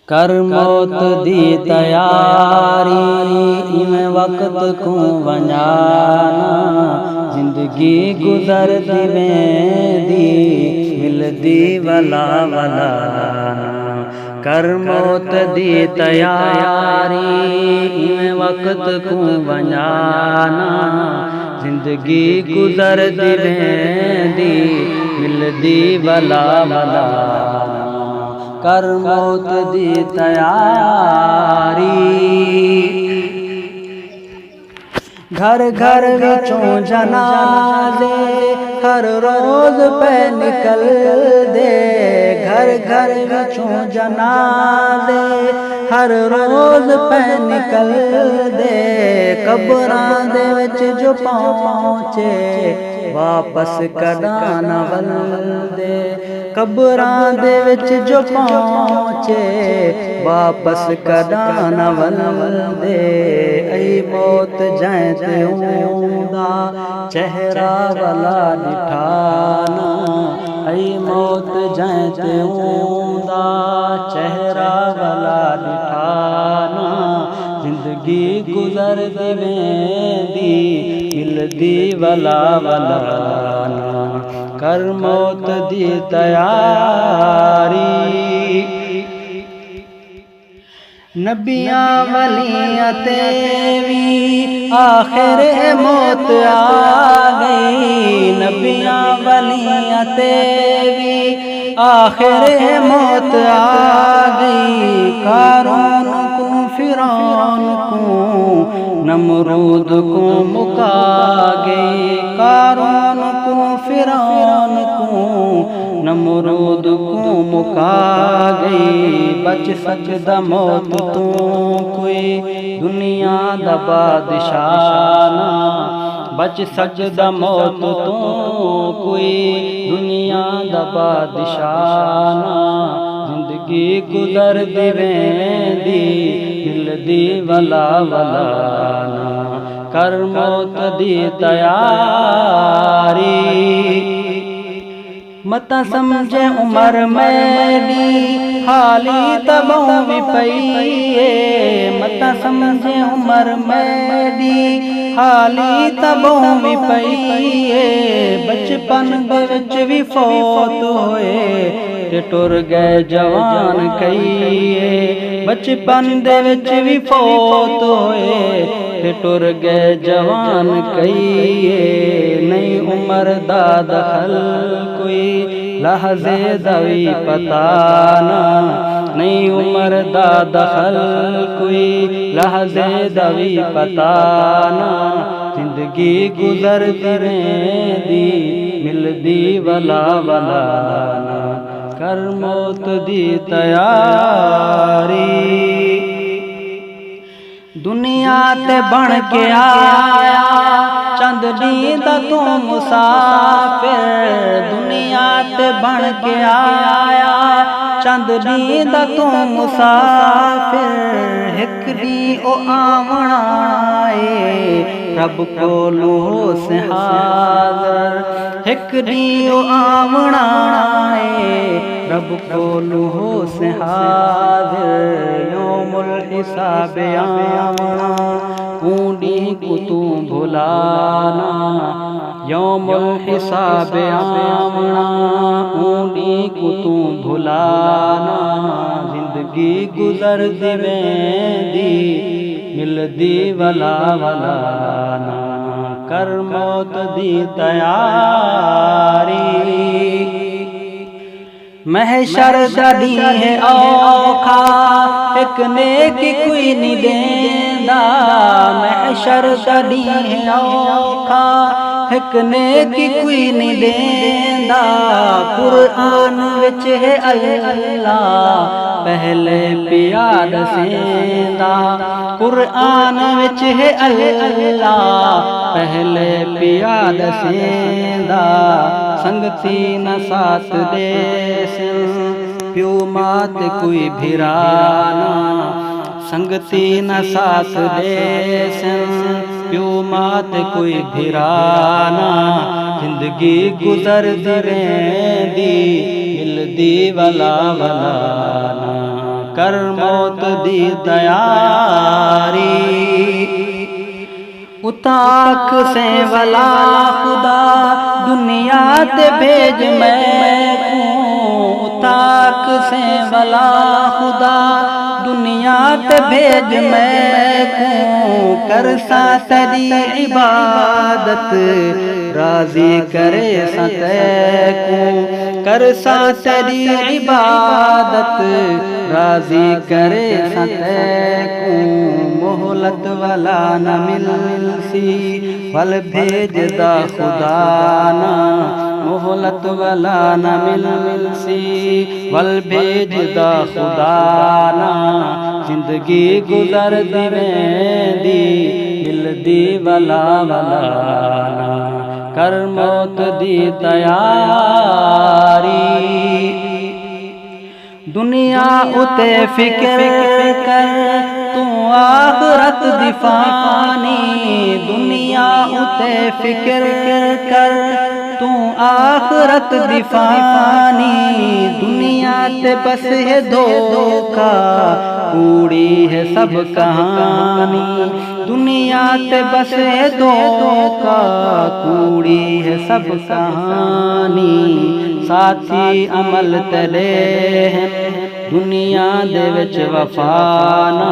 कर मौत दी तैयारी इमें वक्त को वंजाना जिंदगी गुजर दी मिलदी वला वला कर मौत दी तैयारी इमें वक्त को वंजाना जिंदगी गुजर दी मिलदी वला वला कर मौत दी तैयारी घर घर विचों जनाजे हर रोज पे निकल दे घर घर विचों जनाजे हर रोज पे निकल दे कब्रां दे विच जो पहुंचे वापस कदा न वलदे कब्रां दे विच जो पहुंचे वापस कदा न वलदे ऐ मौत जैं ते ऊंदा चेहरा वाला दिठाना ऐ मौत जैं ते ऊंदा चेहरा वाला दिठाना जिंदगी गुजर दी मिलदी वला वला कर मौत दी तैयारी नबियां वलियां ते भी आखिर मौत आ गई नबियां वलियां ते भी आखिर मौत आ गई कारून को फिरौन को नमरूद को मुका गई कारून को फिरौन को नमरूद को मुका गई बच सकदा मौत तू कोई दुनिया दा बादशाह ना बच सकदा मौत तू कोई दुनिया दा बादशाह ना जिंदगी गुजर दी मिलदी वला वला ना कर मौत दी तैयारी मता समझे उमर मेरी हाली तबों में पईए मता समझे उमर मेरी हाली तबों में पईए बचपन दे विच भी फौत होए ते टुर गए जवान कईए बचपन दे विच भी फौत होए ते टुर गए जवान कईए नहीं उमर दा दखल कोई लहज़े दवी पता ना नहीं उमर दा दखल कोई लहज़े दवी पता ना जिंदगी गुजर दी मिलदी वला वला ना कर मौत दी तैयारी दुनिया ते बन के आया चंद नींद तू मुसाफिर दुनिया ते बन के आया चंद नींद तू मुसाफिर एक दी ओ आवना रब कोलो से हाज़र एक दी ओ आवना रब कोलो से हाज़र यौमुल हिसाब आवना ऊंडी को तू भुलाना यौमुल हिसाब आवना ऊंडी को तू भुलाना जिंदगी गुजर दी मिलदी वला वला ना कर मौत दी तैयारी महशर दी है औखा एक नेक कोई नहीं देंदा महशर दी है औखा एक नेक कोई नहीं देंदा कुरान विच है अल्लाह पहले प्यार सेंदा कुरान विच है अल्लाह पहले प्यार सेंदा संगती न साथ दे प्यो मात कोई भिराना संगती न साथ दे प्यो मात कोई भिराना जिंदगी गुजर दी मिलदी वला वला ना कर मौत दी तैयारी। उताक से वला खुदा दुनिया ते भेज मैं को, उताक से वला खुदा दुनिया ते भेज मैं को, कर सा तेरी इबादत राजी करे सते को, कर सा तेरी इबादत राजी करे सते को। मोहलत वाला न मिलसी फल भेजदा खुदा ना, मोहलत वाला न मिलसी फल भेजदा खुदा ना। जिंदगी गुजर दिवेंदी मिलदी वला वला ना, कर मौत दी तैयारी। दुनिया उते फिक्र कर तू आखरत दिफानी, दुनिया उते फिक्र कर तू आखरत दिफानी। दुनिया ते बस है धोखा कूड़ी है सब कहानी, दुनिया ते बस है धोखा कूड़ी है सब कहानी। साथी अमल तेरे हैं दुनिया दे विच वफाना,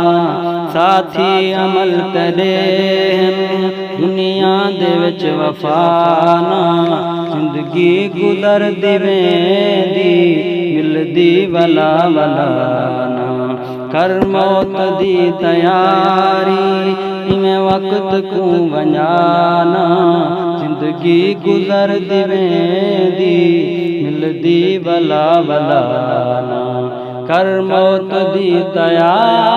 साथी अमल तेरे हैं दुनिया दे विच वफाना। जिंदगी गुजर दिवेंदी मिलदी वला वला ना, कर मौत दी तैयारी। इमें वक्त को वंजाना जिंदगी गुजर दिवेंदी मिलदी वला वला ना, कर मौत दी तैयारी।